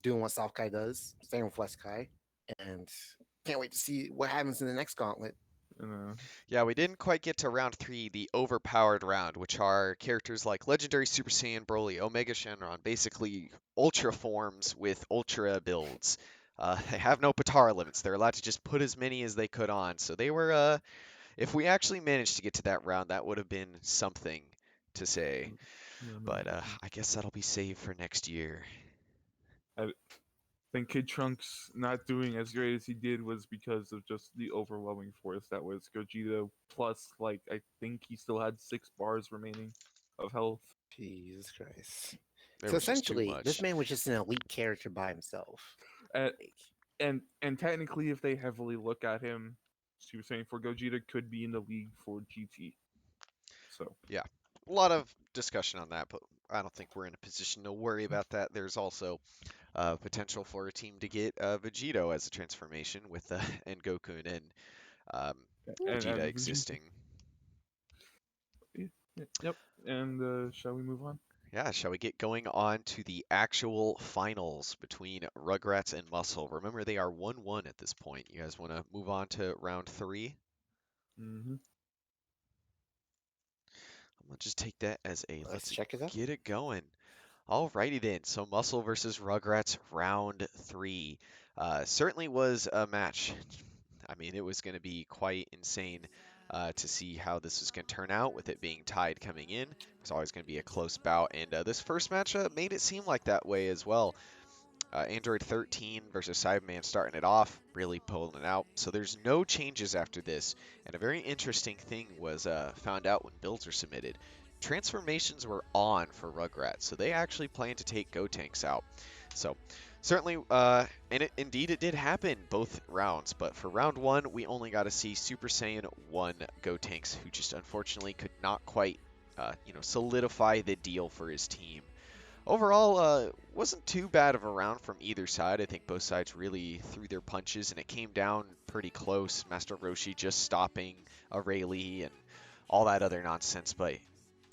doing what South Kai does, same with West Kai, and can't wait to see what happens in the next gauntlet. And, Yeah, we didn't quite get to round three, the overpowered round, which are characters like Legendary Super Saiyan Broly, Omega Shenron, basically ultra forms with ultra builds. They have no Patara limits. They're allowed to just put as many as they could on. So they were, if we actually managed to get to that round, that would have been something to say. yeah, no, But I guess that'll be saved for next year. I think Kid Trunks not doing as great as he did was because of just the overwhelming force that was Gogeta. Plus, like, I think he still had 6 bars remaining of health. Jesus Christ. There So was just too essentially, this much. man was just an elite character by himself. And, Like, and technically, if they heavily look at him, she was saying for Gogeta could be in the league for GT. So Yeah, a lot of discussion on that, but I don't think we're in a position to worry about that. There's also potential for a team to get Vegito as a transformation with and Goku and um, Vegeta and Vegeta. existing. Yep. And shall we move on? Yeah, shall we get going on to the actual finals between Rugrats and Muscle? Remember, they are 1-1 at this point. You guys want to move on to round three? Mm-hmm. I'm gonna just take that as a let's let's check it out. get it going. Alrighty then. So Muscle versus Rugrats round three. Certainly was a match. I mean, it was going to be quite insane to see how this was going to turn out with it being tied coming in. It was always going to be a close bout, and this first match made it seem like that way as well. Android 13 versus Cyberman starting it off, really pulling it out. So there's no changes after this. And a very interesting thing was found out when builds were submitted. Transformations were on for Rugrats, so they actually plan to take Gotenks out. So certainly, and indeed it did happen both rounds. But for round one, we only got to see Super Saiyan 1 Gotenks, who just unfortunately could not quite, solidify the deal for his team. Overall, wasn't too bad of a round from either side. I think both sides really threw their punches, and it came down pretty close. Master Roshi just stopping a Rayleigh and all that other nonsense, but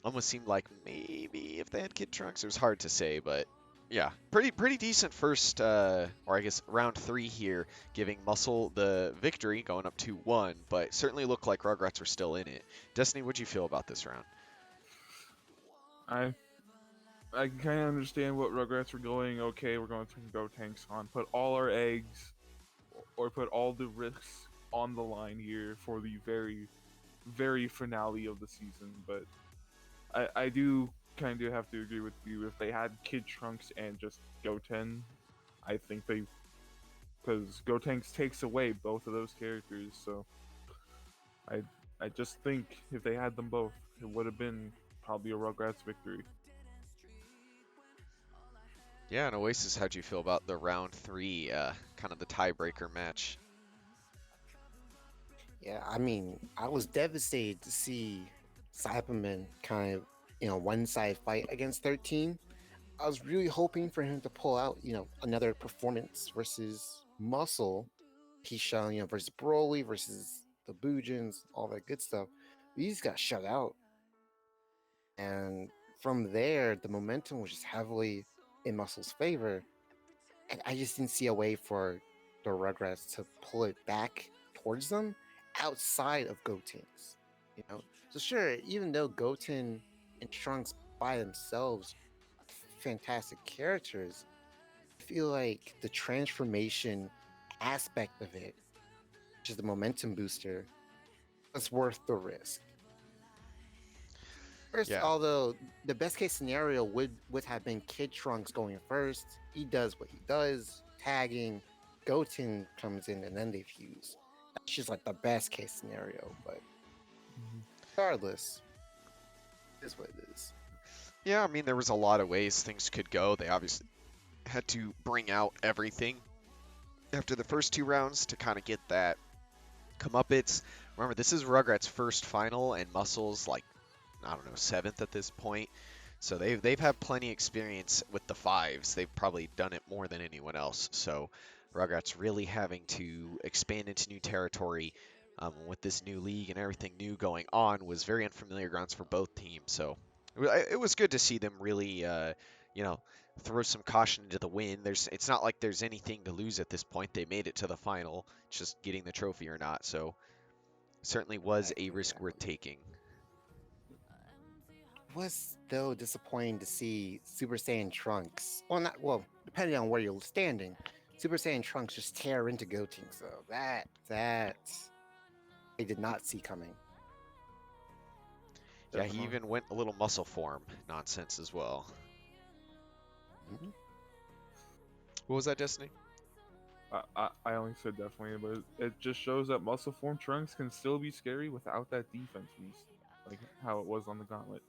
almost seemed like maybe if they had Kid Trunks, it was hard to say, but yeah, pretty decent first, or I guess round three here, giving Muscle the victory, going up 2-1, but certainly looked like Rugrats were still in it. Destiny, what'd you feel about this round? I I can kind of understand what Rugrats were going. Okay, we're going to go tanks on, put all our eggs, or put all the risks on the line here for the very, very finale of the season. But I do kind of have to agree with you. If they had Kid Trunks and just Goten, I think they, because Gotenks takes away both of those characters. So I I just think if they had them both, it would have been probably a Rugrats victory. Yeah, and Oasis, how'd you feel about the round three, kind of the tiebreaker match? Yeah, I mean, I was devastated to see Cyberman kind of, one side fight against 13. I was really hoping for him to pull out, another performance versus Muscle. He's shown, versus Broly, versus the Boojins, all that good stuff. But he just got shut out. And from there, the momentum was just heavily in Muscle's favor. And I just didn't see a way for the Rugrats to pull it back towards them outside of Gotenks. So sure, even though Goten and Trunks by themselves fantastic characters, I feel like the transformation aspect of it, which is the momentum booster, was worth the risk. First, Yeah, although the best case scenario would have been Kid Trunks going first. He does what he does, tagging. Goten comes in and then they fuse. That's just like the best case scenario. But regardless, it is what it is. yeah. I mean, there was a lot of ways things could go. They obviously had to bring out everything after the first two rounds to kind of get that comeuppance. Remember, this is Rugrats' first final, and Muscle's like, I don't know, seventh at this point. So they've had plenty experience with the fives. They've probably done it more than anyone else. So Rugrats really having to expand into new territory, With this new league and everything new going on, was very unfamiliar grounds for both teams. So it was good to see them really, you know, throw some caution into the wind. It's not like there's anything to lose at this point. They made it to the final, it's just getting the trophy or not. So certainly was a risk worth taking. Was though disappointing to see Super Saiyan Trunks. Well, not well, depending on where you're standing. Super Saiyan Trunks just tear into Gotenks. So that I did not see coming. Yeah, he Definitely. even went a little muscle form nonsense as well. Mhm. What was that, Destiny? I only said definitely, but it just shows that muscle form Trunks can still be scary without that defense piece, like how it was on the Gauntlet.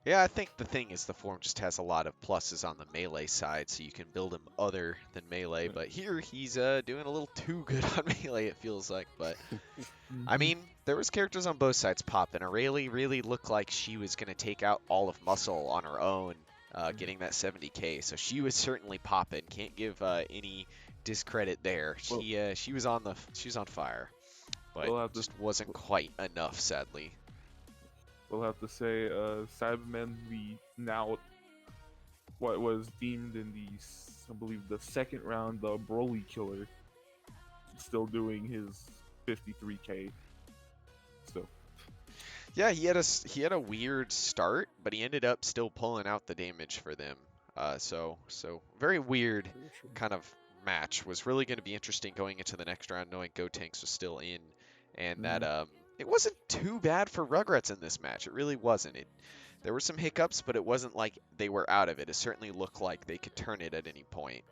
Yeah, I think the thing is the form just has a lot of pluses on the melee side, so you can build him other than melee. But here he's doing a little too good on melee, it feels like. But I mean, there was characters on both sides popping. Aurelie really looked like she was gonna take out all of Muscle on her own, getting that 70k. So she was certainly popping. Can't give any discredit there. Well- She was on fire, but We'll have to- just wasn't quite enough, sadly. We'll have to say, Cyberman, the now what was deemed in I believe the second round, the Broly killer, still doing his 53k. Still, Yeah, he had a weird start, but he ended up still pulling out the damage for them. So very weird kind of match. Was really going to be interesting going into the next round, knowing Gotenks was still in, and that it wasn't too bad for Rugrats in this match. It really wasn't. There were some hiccups, but it wasn't like they were out of it. It certainly looked like they could turn it at any point.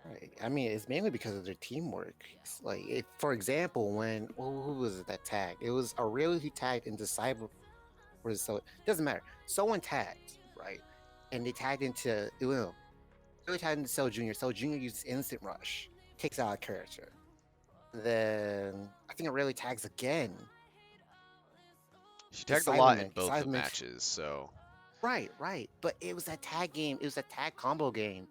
Right. I mean, it's mainly because of their teamwork. It's like, for example, when who was it that tagged? It was Aurelia who tagged into Cyber. So it doesn't matter. Someone tagged, right? And they tagged into really tagged into Cell Junior. Cell Junior uses Instant Rush, takes out a character. Then I think Aurelia tags again. She tagged a lot Cyberman- in both the Cyberman- matches, so Right. But it was that tag game. It was a tag combo game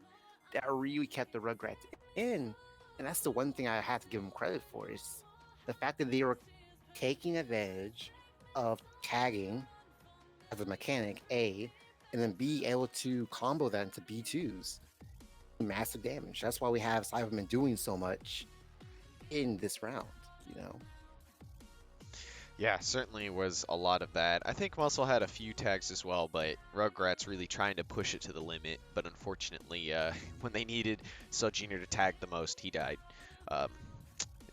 that really kept the Rugrats in. And that's the one thing I have to give them credit for is the fact that they were taking advantage of tagging as a mechanic, A, and then B, able to combo that into B2s. Massive damage. That's why we have Cyberman doing so much in this round, you know? yeah, certainly was a lot of that. I think Muscle had a few tags as well, but Rugrats really trying to push it to the limit. But unfortunately, when they needed Cell Junior to tag the most, he died.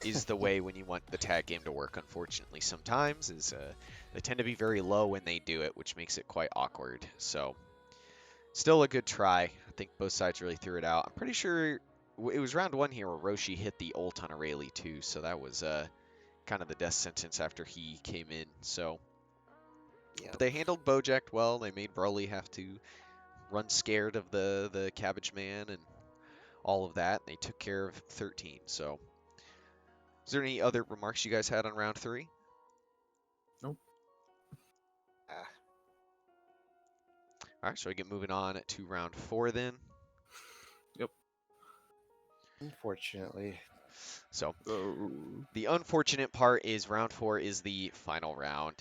Is the way when you want the tag game to work, unfortunately, sometimes, is they tend to be very low when they do it, which makes it quite awkward. So, still a good try. I think both sides really threw it out. I'm pretty sure it was round one here where Roshi hit the ult on Aurelie too, so that was kind of the death sentence after he came in. So, Yeah. but they handled Bojack well. They made Broly have to run scared of the Cabbage Man and all of that. They took care of 13. So, is there any other remarks you guys had on round 3? Nope. All right, so we get moving on to round 4 then. Unfortunately. So Oh. the unfortunate part is round 4 is the final round.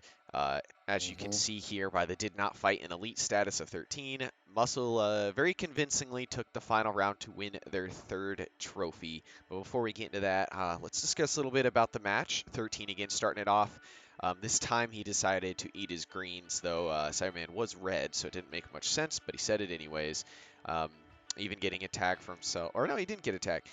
As you can Mhm. see here by the did not fight an elite status of 13, Muscle very convincingly took the final round to win their 3rd trophy. But before we get into that, let's discuss a little bit about the match. 13 again starting it off. This time he decided to eat his greens, though Cyberman was red, so it didn't make much sense, but he said it anyways. Even getting a tag from Cell, or no, he didn't get a tag.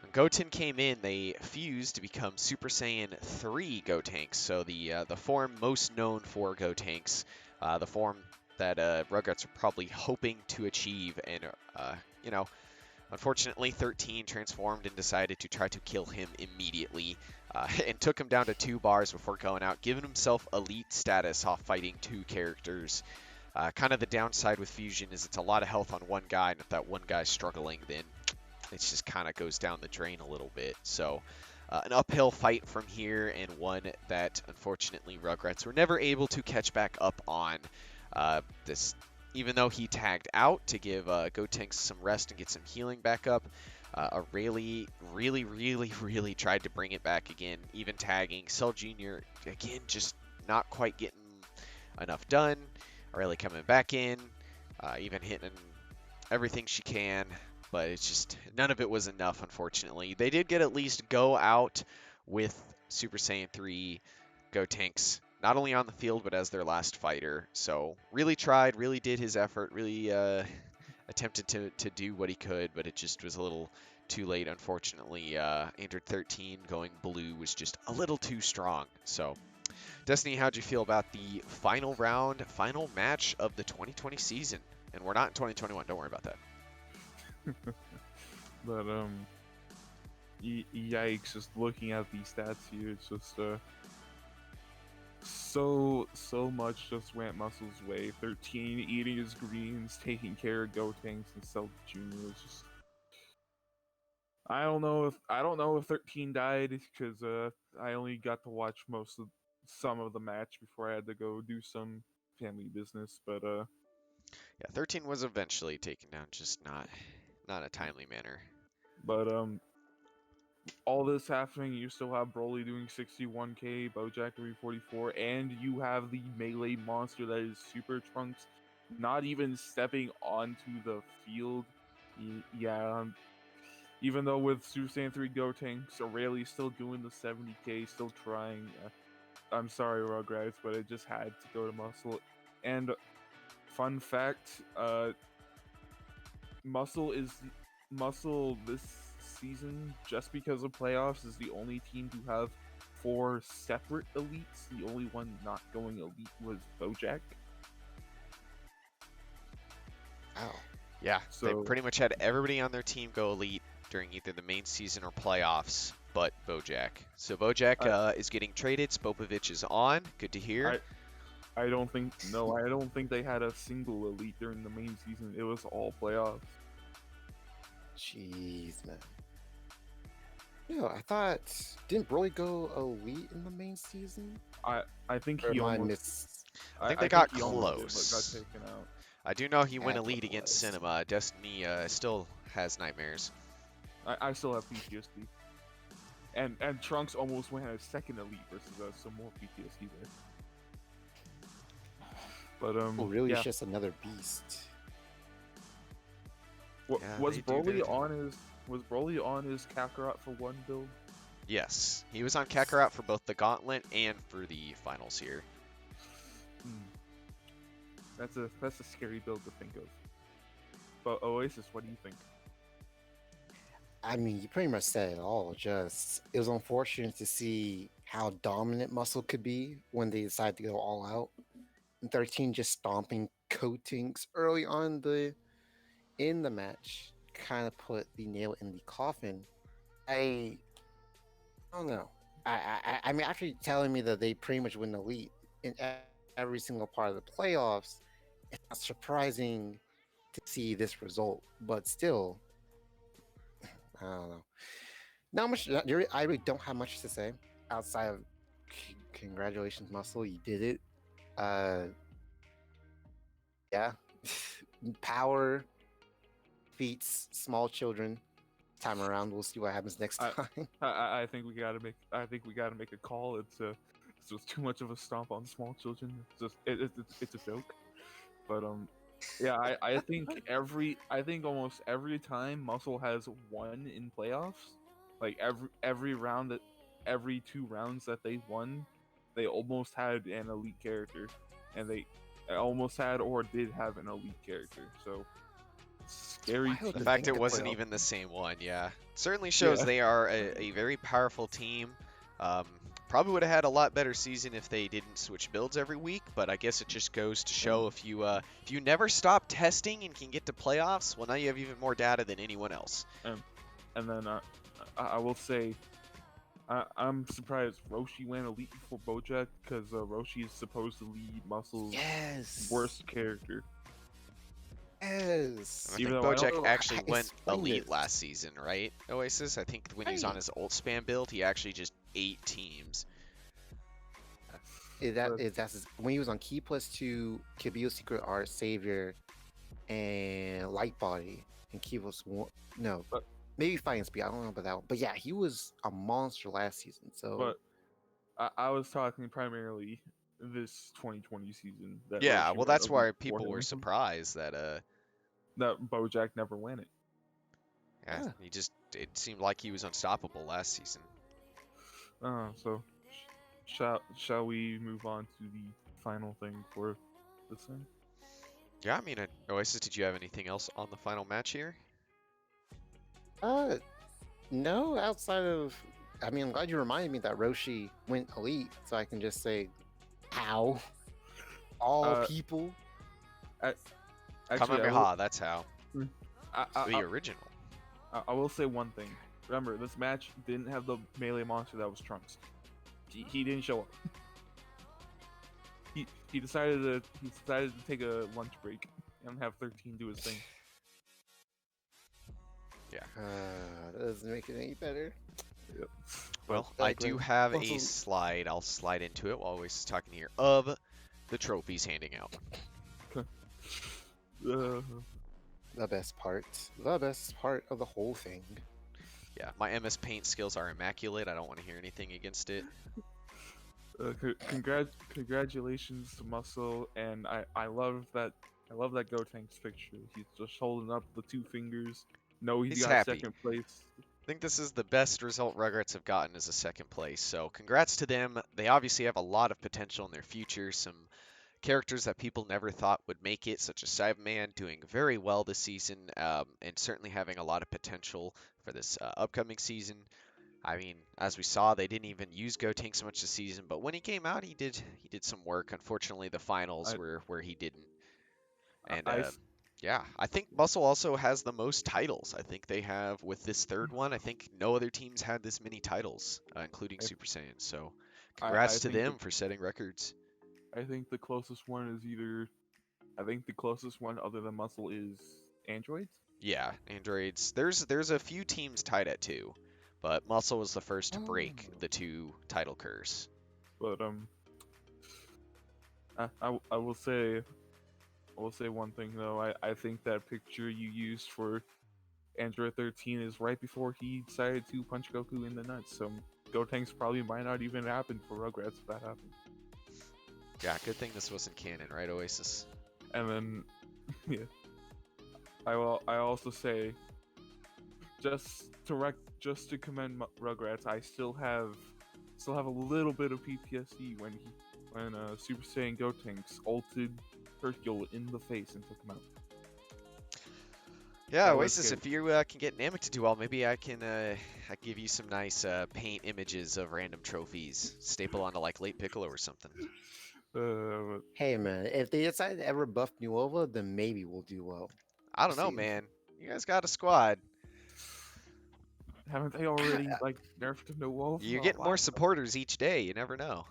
When Goten came in, they fused to become Super Saiyan 3 Gotenks, so the form most known for Gotenks, the form that Rugrats are probably hoping to achieve, and you know, unfortunately 13 transformed and decided to try to kill him immediately, and took him down to 2 bars before going out, giving himself elite status off fighting 2 characters. Kind of the downside with Fusion is it's a lot of health on one guy, and if that one guy's struggling, then it just kind of goes down the drain a little bit. So an uphill fight from here, and one that unfortunately Rugrats were never able to catch back up on. Even though he tagged out to give Gotenks some rest and get some healing back up, Aurelie really tried to bring it back again, even tagging. Cell Jr. again, just not quite getting enough done. Aurelie coming back in, even hitting everything she can, but it's just none of it was enough, unfortunately. They did get at least go out with Super Saiyan 3 Go Tanks, not only on the field, but as their last fighter. So really tried, really did his effort, really attempted to do what he could, but it just was a little too late, unfortunately. Android 13 going blue was just a little too strong. So, Destiny, how'd you feel about the final round, final match of the 2020 season? And we're not in 2021, don't worry about that. But yikes! Just looking at these stats here, it's just so much just went Muscle's way. 13 eating his greens, taking care of Gotenks and Cell Jr. It's just I don't know if 13 died because I only got to watch some of the match before I had to go do some family business. But Yeah, 13 was eventually taken down, just not in a timely manner. but all this happening, you still have Broly doing 61k, Bojack 344, and you have the melee monster that is Super Trunks not even stepping onto the field. Yeah, even though with Super Saiyan 3 Gotenks, Aurelie's still doing the 70k, still trying. I'm sorry, Rugrats, but it just had to go to Muscle. And fun fact, Muscle this season, just because of playoffs, is the only team to have 4 separate elites. The only one not going elite was Bojack. Wow. Yeah, they So pretty much had everybody on their team go elite during either the main season or playoffs, but Bojack. So Bojack is getting traded. Spopovich is on. Good to hear. I don't think they had a single elite during the main season. It was all playoffs. Jeez, man. No, I thought didn't Broly go elite in the main season? I think Or he am I almost. miss? I think they got he almost did, but close. got taken out. I do know he went That elite against was- Cinema. Destiny still has nightmares. I still have PTSD. And Trunks almost went as second elite versus us, so more PTSD there. But Oh, really? yeah. It's just another beast. Yeah, Was they do their Broly thing. was Broly on his Kakarot for one build? Yes, he was on Kakarot for both the Gauntlet and for the finals here. That's a scary build to think of. But Oasis, what do you think? I mean, you pretty much said it all. Just it was unfortunate to see how dominant Muscle could be when they decide to go all out. And 13 just stomping coatings early on in the match kind of put the nail in the coffin. I don't know. I mean, after telling me that they pretty much win the lead in every single part of the playoffs, it's not surprising to see this result. But still, I don't know. Not much. I really don't have much to say outside of congratulations, Muscle. You did it. Yeah. Power beats small children. Time around, we'll see what happens next I- time. I think we gotta make a call. It's just too much of a stomp on small children. It's a joke. But yeah, I think almost every time Muscle has won in playoffs, like every round that every 2 rounds that they won, they almost had an elite character, and they almost had or did have an elite character. So scary. Wild The to fact think it wasn't about. even the same one, yeah. Certainly shows Yeah. they are a very powerful team. Probably would have had a lot better season if they didn't switch builds every week, but I guess it just goes to show if you never stop testing and can get to playoffs, well, now you have even more data than anyone else. And then I will say, I'm surprised Roshi went elite before Bojack because Roshi is supposed to lead Muscle's Yes. worst character. Yes. I Even think though I don't Bojack know- actually I- went explain elite this. last season, right, Oasis? I think when he was on Right. his old spam build, he actually just ate teams. When he was on Key Plus 2, Kibio Secret Art, Savior, and Light Body, and Key was one. No, But- maybe fighting speed. I don't know about that one. But yeah, he was a monster last season. So But I was talking primarily this 2020 season that Yeah, Roshi well, went that's a week why before people were him. surprised that That BoJack never won it. yeah, yeah. it seemed like he was unstoppable last season. So shall we move on to the final thing for this thing? Yeah, I mean, Oasis, did you have anything else on the final match here? Uh, no, outside of. I mean, I'm glad you reminded me that Roshi went elite, so I can just say, "How all Uh, people." I, actually, Kamehameha, that's how. I, The I, original. I will say one thing. Remember, this match didn't have the melee monster that was Trunks. He didn't show up. He decided to take a lunch break and have 13 do his thing. Yeah. That doesn't make it any better. Yep. Well, But I do Glenn, have a also- slide. I'll slide into it while Oasis is talking here of the trophies handing out. Uh, the best part of the whole thing. Yeah, my MS Paint skills are immaculate. I don't want to hear anything against it. Congratulations to Muscle, and I love that Gotenks picture. He's just holding up the two fingers. No, he He's got happy. second place. I think this is the best result Rugrats have gotten as a second place. So congrats to them. They obviously have a lot of potential in their future. Some characters that people never thought would make it, such as Cyberman, doing very well this season, and certainly having a lot of potential for this upcoming season. I mean, as we saw, they didn't even use Gotenks so much this season, but when he came out, he did some work. Unfortunately, the finals I were where he didn't. And I yeah, I think Muscle also has the most titles. I think they have with this third one. I think no other teams had this many titles, including Super Saiyan. So, I congrats to think them for setting records. I think the closest one is either. I think the closest one other than Muscle is Androids. Yeah, androids. There's a few teams tied at 2, but Muscle was the first to break the 2 title curse. But I will say one thing though. I think that picture you used for Android 13 is right before he decided to punch Goku in the nuts. So Gotenks probably might not even happen for Rugrats if that happened. Yeah, good thing this wasn't canon, right, Oasis? And then, yeah, I also say, just to commend Rugrats, I still have a little bit of PTSD when Super Saiyan Gotenks ulted Hercule in the face and took him out. Yeah, That was Oasis, good. if you can get Namek to do well, maybe I can I give you some nice paint images of random trophies, staple onto like late Piccolo or something. Hey man, if they decide to ever buff Nuova, then maybe we'll do well. I don't know, See. man. You guys got a squad. Haven't they already like nerfed Nuova? You're getting more supporters each day. You never know.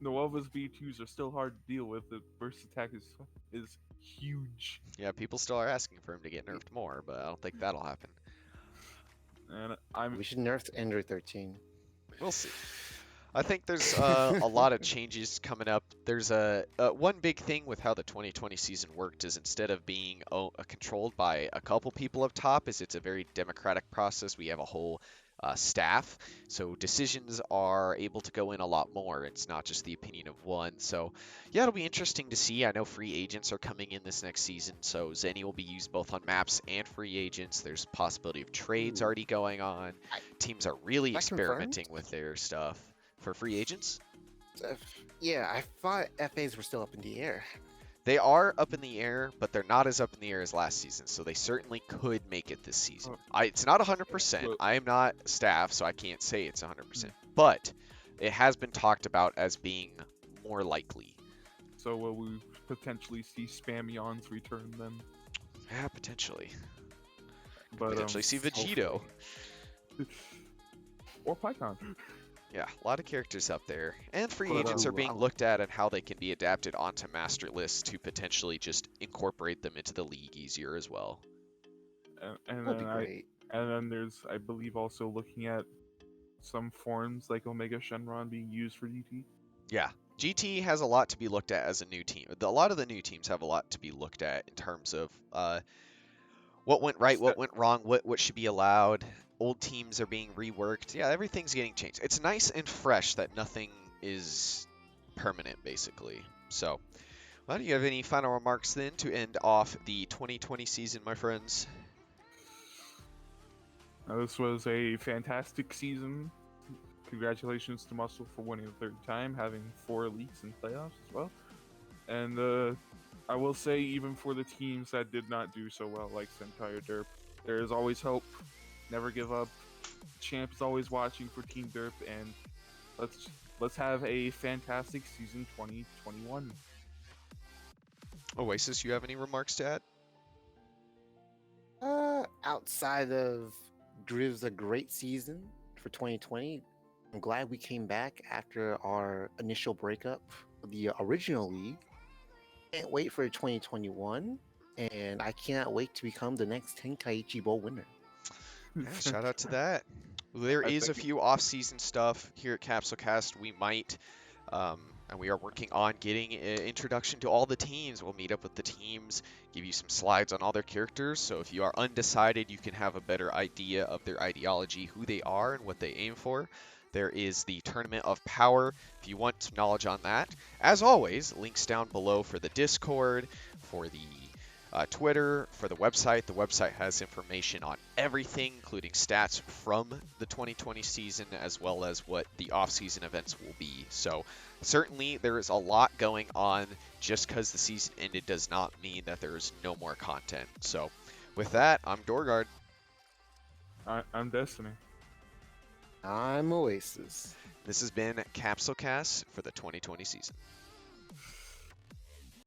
Nuova's B2s are still hard to deal with. The burst attack is huge. Yeah, people still are asking for him to get nerfed more, but I don't think that'll happen. And We should nerf Android 13. We'll see. I think there's a lot of changes coming up. There's one big thing with how the 2020 season worked is instead of being controlled by a couple people up top, is it's a very democratic process. We have a whole staff, so decisions are able to go in a lot more. It's not just the opinion of one. So yeah, it'll be interesting to see. I know free agents are coming in this next season, so Zenny will be used both on maps and free agents. There's possibility of trades already going on. Teams are really Is that confirmed? experimenting with their stuff. For free agents? Yeah, I thought FAs were still up in the air. They are up in the air, but they're not as up in the air as last season, so they certainly could make it this season. It's not 100%. I am not staff, so I can't say it's 100%. But it has been talked about as being more likely. So will we potentially see Spamions return then? Yeah, potentially. But Potentially see Vegito. Or Python. Yeah, a lot of characters up there. And free But, agents are being looked at and how they can be adapted onto master lists to potentially just incorporate them into the league easier as well. And That'd be then great. and then there's, I believe, also looking at some forms like Omega Shenron being used for DT. Yeah, GT has a lot to be looked at as a new team. A lot of the new teams have a lot to be looked at in terms of What went right, Sta- what went wrong, what should be allowed. Old teams are being reworked. Yeah, everything's getting changed. It's nice and fresh that nothing is permanent, basically. So, well, do you have any final remarks then to end off the 2020 season, my friends? This was a fantastic season. Congratulations to Muscle for winning the third time, having 4 elites in playoffs as well. And I will say, even for the teams that did not do so well, like Sentai or Derp, there is always hope. Never give up. Champ is always watching for Team Derp, and let's have a fantastic season 2021. Oasis, you have any remarks to add? Outside of Driv's a great season for 2020, I'm glad we came back after our initial breakup of the original league. Can't wait for 2021, and I can't wait to become the next Tenkaichi Bowl winner. Yeah, shout out to that. There I is a think few off-season stuff here at Capsule Cast. We might, and we are working on getting an introduction to all the teams. We'll meet up with the teams, give you some slides on all their characters. So if you are undecided, you can have a better idea of their ideology, who they are, and what they aim for. There is the Tournament of Power if you want knowledge on that. As always, links down below for the Discord, for the Twitter, for the website. The website has information on everything, including stats from the 2020 season, as well as what the off-season events will be. So certainly there is a lot going on. Just because the season ended does not mean that there is no more content. So with that, I'm DoorGuard. I'm Destiny. I'm Oasis. This has been Capsule Cast for the 2020 season.